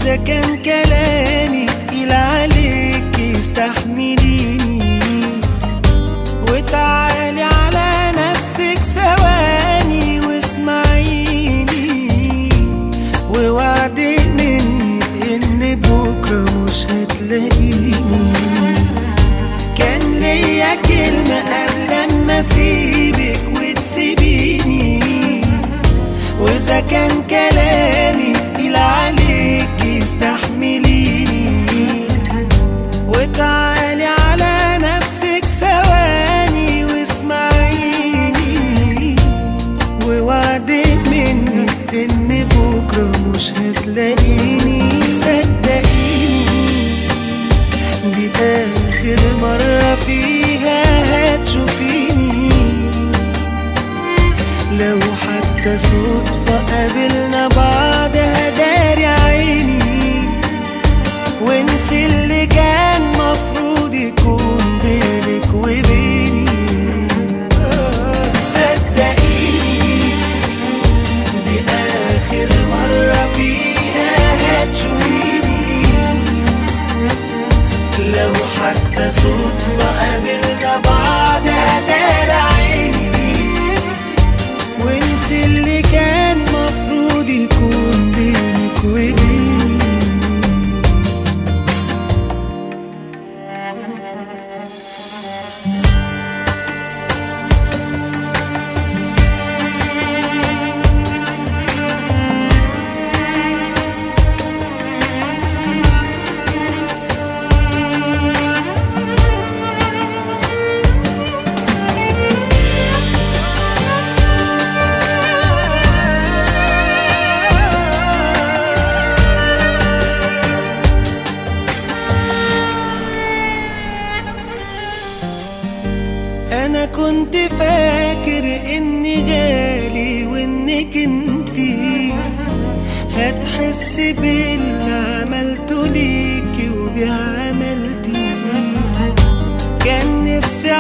واذا كان كلامي تقيل عليك استحمليني، وتعالي على نفسك ثواني واسمعيني، ووعدي مني ان بكره مش هتلاقيني. كان ليا كلمه قبل ما اسيبك وتسيبيني، واذا كان كلامي تقيل عليك استحمليني، وتعالي على نفسك ثواني واسمعيني، ووعدي مني ان بكره مش هتلاقيني. صدقيني دي اخر مره فيها هتشوفيني، لو حتى صدفة قابلنا بعض هداري عيني، وانسي اللي كان مفروض يكون بينك وبيني. صدقيني دي آخر مرة فيها هتشوفيني، لو حتى صدفة قابلنا بعض هداري عيني، وانسي اللي كان مفروض يكون بينك وبيني. أنا كنت فاكر إني غالي وإنك انتي هتحس باللي عملته ليكي وبعملتي. كان نفسي